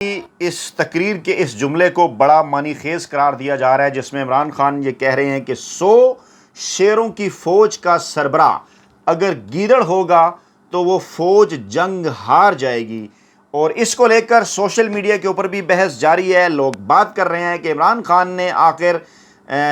اس تقریر کے اس جملے کو بڑا معنی خیز قرار دیا جا رہا ہے، جس میں عمران خان یہ کہہ رہے ہیں کہ 100 شیروں کی فوج کا سربراہ اگر گیدڑ ہوگا تو وہ فوج جنگ ہار جائے گی۔ اور اس کو لے کر سوشل میڈیا کے اوپر بھی بحث جاری ہے، لوگ بات کر رہے ہیں کہ عمران خان نے آخر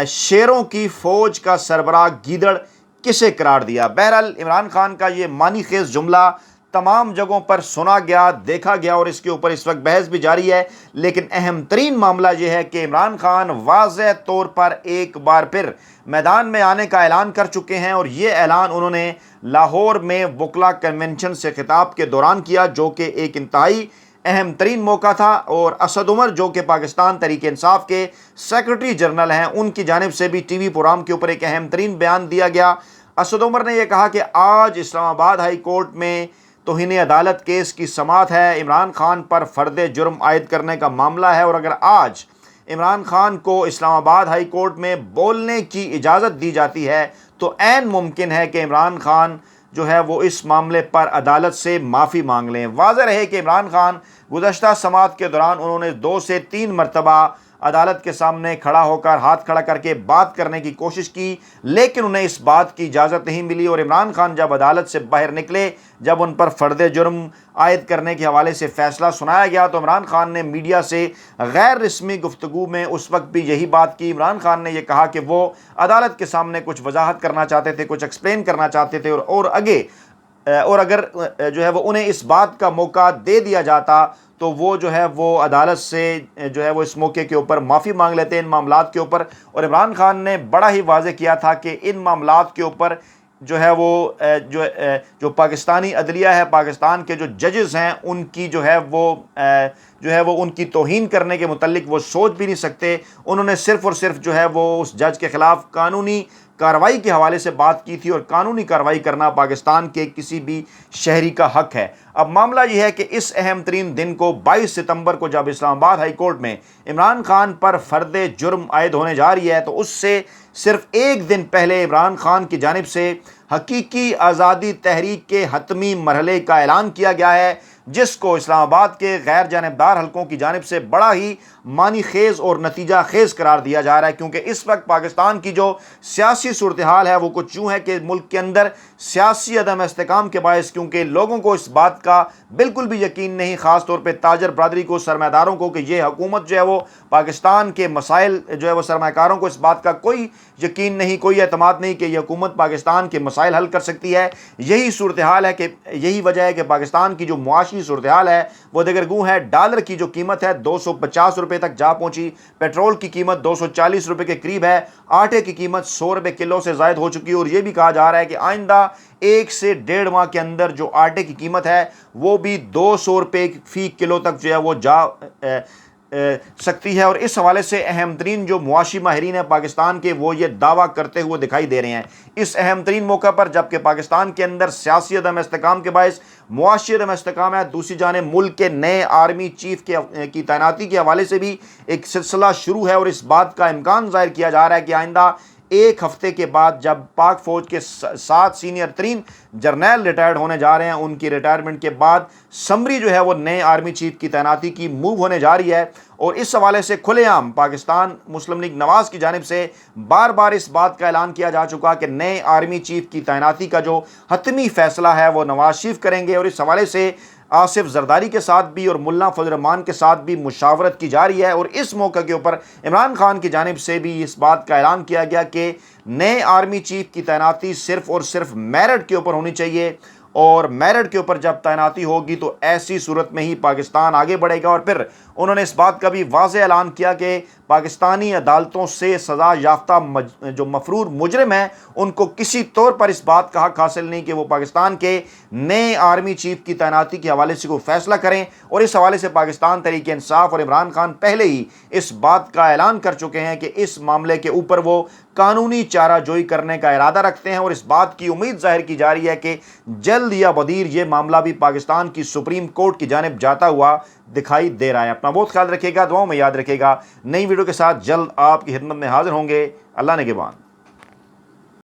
شیروں کی فوج کا سربراہ گیدڑ کسے قرار دیا۔ بہرحال عمران خان کا یہ معنی خیز جملہ تمام جگہوں پر سنا گیا، دیکھا گیا، اور اس کے اوپر اس وقت بحث بھی جاری ہے، لیکن اہم ترین معاملہ یہ ہے کہ عمران خان واضح طور پر ایک بار پھر میدان میں آنے کا اعلان کر چکے ہیں، اور یہ اعلان انہوں نے لاہور میں وکلا کنونشن سے خطاب کے دوران کیا، جو کہ ایک انتہائی اہم ترین موقع تھا۔ اور اسد عمر جو کہ پاکستان تحریک انصاف کے سیکرٹری جنرل ہیں، ان کی جانب سے بھی ٹی وی پروگرام کے اوپر ایک اہم ترین بیان دیا گیا۔ اسد عمر نے یہ کہا کہ آج اسلام آباد ہائی کورٹ میں توہین عدالت کیس کی سماعت ہے، عمران خان پر فرد جرم عائد کرنے کا معاملہ ہے، اور اگر آج عمران خان کو اسلام آباد ہائی کورٹ میں بولنے کی اجازت دی جاتی ہے تو عین ممکن ہے کہ عمران خان جو ہے وہ اس معاملے پر عدالت سے معافی مانگ لیں۔ واضح رہے کہ عمران خان گزشتہ سماعت کے دوران انہوں نے 2 سے 3 مرتبہ عدالت کے سامنے کھڑا ہو کر ہاتھ کھڑا کر کے بات کرنے کی کوشش کی، لیکن انہیں اس بات کی اجازت نہیں ملی، اور عمران خان جب عدالت سے باہر نکلے، جب ان پر فرد جرم عائد کرنے کے حوالے سے فیصلہ سنایا گیا، تو عمران خان نے میڈیا سے غیر رسمی گفتگو میں اس وقت بھی یہی بات کی۔ عمران خان نے یہ کہا کہ وہ عدالت کے سامنے کچھ وضاحت کرنا چاہتے تھے، کچھ ایکسپلین کرنا چاہتے تھے، اور اگر جو ہے وہ انہیں اس بات کا موقع دے دیا جاتا تو وہ جو ہے وہ عدالت سے جو ہے وہ اس موقع کے اوپر معافی مانگ لیتے ان معاملات کے اوپر۔ اور عمران خان نے بڑا ہی واضح کیا تھا کہ ان معاملات کے اوپر جو ہے وہ جو پاکستانی عدلیہ ہے، پاکستان کے جو ججز ہیں، ان کی جو ہے وہ ان کی توہین کرنے کے متعلق وہ سوچ بھی نہیں سکتے۔ انہوں نے صرف اور صرف جو ہے وہ اس جج کے خلاف قانونی کارروائی کے حوالے سے بات کی تھی، اور قانونی کارروائی کرنا پاکستان کے کسی بھی شہری کا حق ہے۔ اب معاملہ یہ ہے کہ اس اہم ترین دن کو 22 ستمبر کو جب اسلام آباد ہائی کورٹ میں عمران خان پر فرد جرم عائد ہونے جا رہی ہے، تو اس سے صرف ایک دن پہلے عمران خان کی جانب سے حقیقی آزادی تحریک کے حتمی مرحلے کا اعلان کیا گیا ہے، جس کو اسلام آباد کے غیر جانبدار حلقوں کی جانب سے بڑا ہی معنی خیز اور نتیجہ خیز قرار دیا جا رہا ہے، کیونکہ اس وقت پاکستان کی جو سیاسی صورتحال ہے وہ کچھ یوں ہے کہ ملک کے اندر سیاسی عدم استحکام کے باعث، کیونکہ لوگوں کو اس بات کا بالکل بھی یقین نہیں، خاص طور پہ تاجر برادری کو، سرمایہ داروں کو، کہ یہ حکومت جو ہے وہ پاکستان کے مسائل جو ہے وہ سرمایہ کاروں کو اس بات کا کوئی یقین نہیں، کوئی اعتماد نہیں کہ یہ حکومت پاکستان کے مسائل حل کر سکتی ہے۔ یہی صورتحال ہے، کہ یہی وجہ ہے کہ پاکستان کی جو معاشی صورتحال ہے وہ دگرگوں ہے۔ ڈالر کی جو قیمت ہے 250 روپے تک جا پہنچی، پیٹرول کی قیمت 240 روپے کے قریب ہے، آٹے کی قیمت 100 روپے کلو سے زائد ہو چکی ہے، اور یہ بھی کہا جا رہا ہے کہ آئندہ 1 سے 1.5 ماہ کے اندر جو آٹے کی قیمت ہے وہ بھی 200 روپے فی کلو تک جو ہے وہ جا سکتی ہے۔ اور اس حوالے سے اہم ترین جو معاشی ماہرین ہیں پاکستان کے، وہ یہ دعویٰ کرتے ہوئے دکھائی دے رہے ہیں اس اہم ترین موقع پر، جبکہ پاکستان کے اندر سیاسی عدم استحکام کے باعث معاشی عدم استحکام ہے، دوسری جانب ملک کے نئے آرمی چیف کی تعیناتی کے حوالے سے بھی ایک سلسلہ شروع ہے، اور اس بات کا امکان ظاہر کیا جا رہا ہے کہ آئندہ 1 ہفتے کے بعد جب پاک فوج کے 7 سینئر ترین جرنیل ریٹائرڈ ہونے جا رہے ہیں، ان کی ریٹائرمنٹ کے بعد سمری جو ہے وہ نئے آرمی چیف کی تعیناتی کی موو ہونے جا رہی ہے، اور اس حوالے سے کھلے عام پاکستان مسلم لیگ نواز کی جانب سے بار بار اس بات کا اعلان کیا جا چکا کہ نئے آرمی چیف کی تعیناتی کا جو حتمی فیصلہ ہے وہ نواز شریف کریں گے، اور اس حوالے سے آصف زرداری کے ساتھ بھی اور ملا فضل الرحمان کے ساتھ بھی مشاورت کی جا رہی ہے۔ اور اس موقع کے اوپر عمران خان کی جانب سے بھی اس بات کا اعلان کیا گیا کہ نئے آرمی چیف کی تعیناتی صرف اور صرف میرٹ کے اوپر ہونی چاہیے، اور میرٹ کے اوپر جب تعیناتی ہوگی تو ایسی صورت میں ہی پاکستان آگے بڑھے گا۔ اور پھر انہوں نے اس بات کا بھی واضح اعلان کیا کہ پاکستانی عدالتوں سے سزا یافتہ جو مفرور مجرم ہیں ان کو کسی طور پر اس بات کا حق حاصل نہیں کہ وہ پاکستان کے نئے آرمی چیف کی تعیناتی کے حوالے سے کوئی فیصلہ کریں، اور اس حوالے سے پاکستان تحریک انصاف اور عمران خان پہلے ہی اس بات کا اعلان کر چکے ہیں کہ اس معاملے کے اوپر وہ قانونی چارہ جوئی کرنے کا ارادہ رکھتے ہیں، اور اس بات کی امید ظاہر کی جا رہی ہے کہ جلد یا بدیر یہ معاملہ بھی پاکستان کی سپریم کورٹ کی جانب جاتا ہوا دکھائی دے رہا ہے۔ اپنا بہت خیال رکھیے گا، دعاؤں میں یاد رکھیے گا۔ نئی ویڈیو کے ساتھ جلد آپ کی خدمت میں حاضر ہوں گے۔ اللہ نگہبان۔